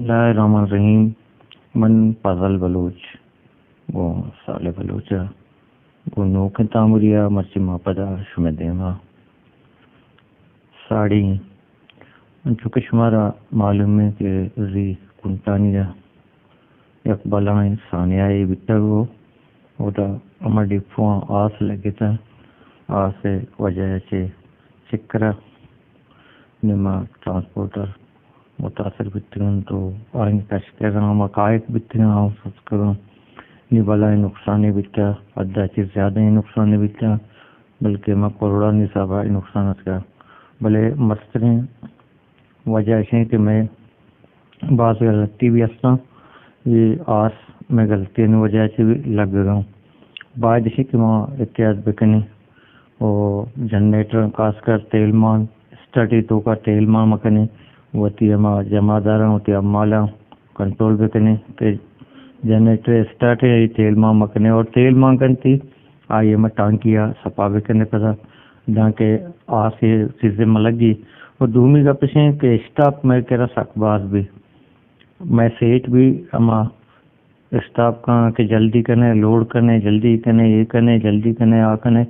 Bismillahirrahmanirrahim. Man Fazal Baloch. Go Saleh Balocha. Go Noken Tamuria Marchima Pada Shumedema. Sadi. چونکہ شمارا معلوم ہے کہ زی کنٹانیہ یک بلائیں ثانیائی بتگو ودا امڈی فوان آس لگتا آس وجہ چے چکرہ نما ٹرانسپورٹر متاثر بتگن تو آئین تشکر ہم قائق بتگن آؤں سوچ کروں نی بلائیں نقصانی بتا ادھا چیز زیادہ ہی نقصانی بتا بلکہ میں کروڑا نصابہ نقصانات کا بلے مستریں وجہ ہے کہ میں بعض غلطی بھی ہستا یہ آس میں غلطی نے وجہ سے بھی لگ گیا ہوں بعد ہے کہ وہاں احتیاط بکنی اور جنریٹر خاص کر تیل مان اسٹارٹی تو کا تیل مان مکنی ہوتی ہم جمع دارا ہوتی ہم مالا کنٹرول بکنی کہ جنریٹر اسٹارٹ ہے تیل مان مکنے اور تیل مان کنتی آئیے میں ٹانکیا سپا بکنے پتا جہاں کہ آس یہ چیزیں میں لگی اور دومی کا پیچھے کہ اسٹاپ میں کہہ رہا سکباز بھی میں سیٹ بھی اما اسٹاپ کا کہ جلدی کرنے لوڈ کرنے جلدی کرنے یہ کرنے جلدی کرنے آ کرنے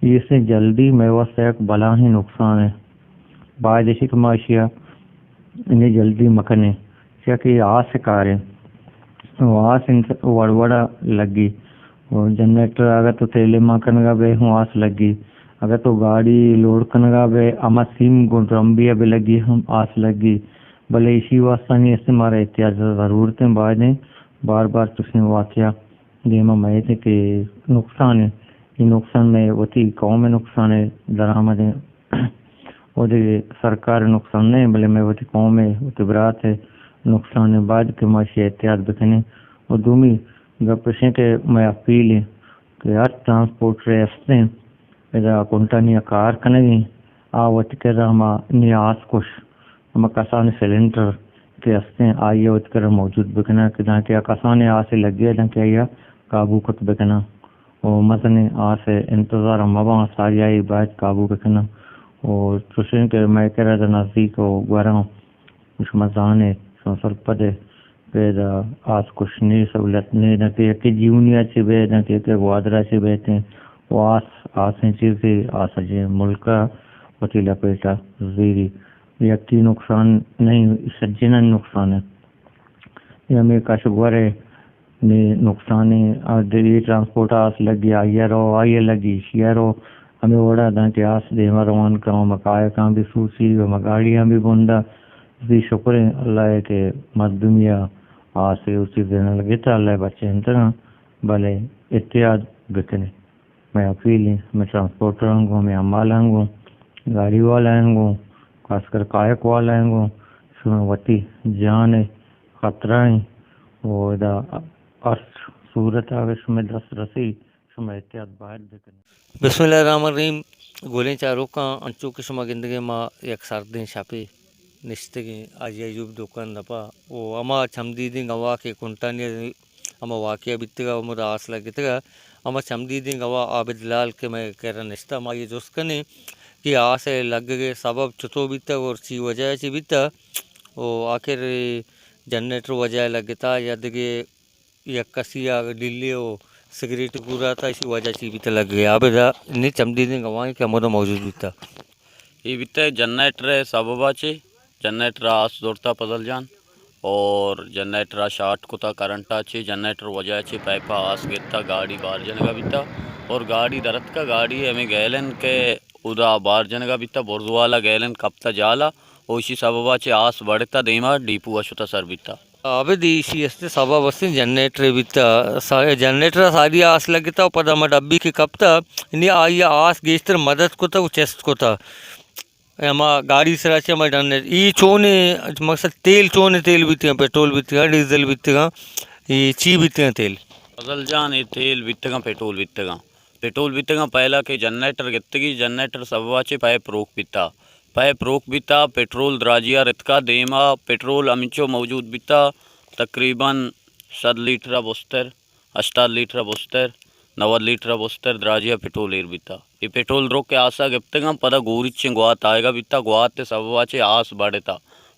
یہ سے جلدی میں واسطے ایک بلا ہی نقصان ہے بعد جیسے کہ معاشیا انہیں جلدی مکنے کیا کہ یہ آس سے کار ہے وہ آس ان سے وڑوڑا لگی اور جنریٹر آگا تو تیلے ماں کرنے گا بے ہوں آس لگی اگر تو گاڑی لوڈ کرنے گا بے اما سیم گنڈرمبیا بھی لگی ہم آس لگی بھلے اسی واسطہ نہیں اس سے ہمارا احتیاط ضرورت ہے بعد بار بار تس نے واقعہ دیما میں تھے کہ نقصان ہے یہ نقصان میں وہ تھی قوم میں نقصان ہے درآمد ہے وہ سرکار نقصان نہیں بھلے میں وہ تھی قوم میں برات ہے نقصان ہے بعد کے معاشی احتیاط بکنے اور دومی گپشیں کہ میں اپیل ہے کہ ہر ٹرانسپورٹ ریستے ہیں ادھر کنٹانیہ کار کنگی وٹ کر ہما نی آس کش ہما کسان سلنڈر کے ہستے ہیں آئیے وٹ کر موجود بکنا کہ جہاں کہ کسان آس لگے جہاں کہ آئیے قابو کت بکنا اور متن آس انتظار مبا ساری آئی باعث قابو بکنا اور چوشن کے میں کہہ رہا تھا نزدیک ہو گوارا کچھ مزان ہے سنسل پدے پیدا آس کچھ نہیں سہولت نہیں نہ کہ یکی جیونی اچھی بے نہ کہ گوادرہ اچھی بیٹھے ہیں وہ آسیں چیزیں آسجے ملکہ وطیلہ پیٹا زیری یکی نقصان نہیں سجنہ نقصان ہے یہ ہمیں کاشگوارے نقصان ہے دلی ٹرانسپورٹ آس لگی آئیے لگی شیارو ہمیں اوڑا دا کہ آس دے روان کروں مکائے کہاں بھی سوچی و مگاڑیاں بھی بندہ بھی شکر ہے اللہ ہے کہ مردمیہ آسے اسی دینے لگے تھا اللہ بچے انترا بھلے احتیاط بکنے میں اپیل ہے میں ٹرانسپورٹر ہوں میں عمال ہوں گاڑی والا ہوں خاص کر قائق والا ہوں شمع وتی جان خطرہ ہیں وہ دا عرص صورت آگے شمع دست رسی شمع احتیاط باہر بکنے بسم اللہ الرحمن الرحیم گولیں چاروں کا انچو کے شمع گندگی ماں یک سردیں شاپے نشتگیں آج ایوب دکان دپا وہ اما چمدیدیں گوا کے کنٹانی اما واقعہ بیتگا امر آس لگتگا اما چمدیدیں گوا عابد لال کے میں کہہ رہا نشتا ما یہ جس کنے کہ آسے لگ گئے سبب چتو بیتا اور چی وجہ چی بیتا وہ آخر جنریٹر وجہ لگتا یا دگے یک کسی آگے ڈلی ہو سگریٹ پورا تھا اسی وجہ چی بیتا لگ گیا عابد نہیں چمدیدیں گوائیں کہ امر موجود بیتا یہ بیتا جنریٹر سببا چے جنریٹر آس دوڑتا پزل جان اور جنریٹر شارٹ کتا کرنٹا چے جنریٹر وجہ چے پائپا آس گیتا گاڑی بار جنگا بیتا اور گاڑی درت کا گاڑی ہمیں گیلن کے ادا بار جنگا بیتا برزوالا گیلن کپتا جالا اوشی سببا چے آس بڑھتا دیما ڈیپو اشتا سر بیتا عابد اسی استے سبب استے جنریٹر بیتا جنریٹر ساری آس لگتا پدا ما ڈبی کے کپتا انہیں آئی آس گیشتر مدد کتا وہ چیسٹ کتا اما گاڑی سرا چے اما جنریٹر ای چونے مقصد تیل چونے تیل بیتے ہیں پیٹرول بیتے ہیں ڈیزل بیتے ہیں یہ چی بیتے ہیں تیل فضل جان یہ تیل بیتگا پیٹرول بیتگا پہلا کہ جنریٹر گتگی جنریٹر سببا چے پائپ روک بیتا پیٹرول دراجیا رتکا دیما پیٹرول امچو موجود بیتا تقریباً 100 لیٹر بستر 80 لیٹر بستر 90 لیٹر بستر دراجیا پیٹرول ایر بیتا یہ پیٹرول روک کے آسا گپتگا پدا گوریچیں گوات آئے گا بیتا گوات تے سببا چے آس بڑھتا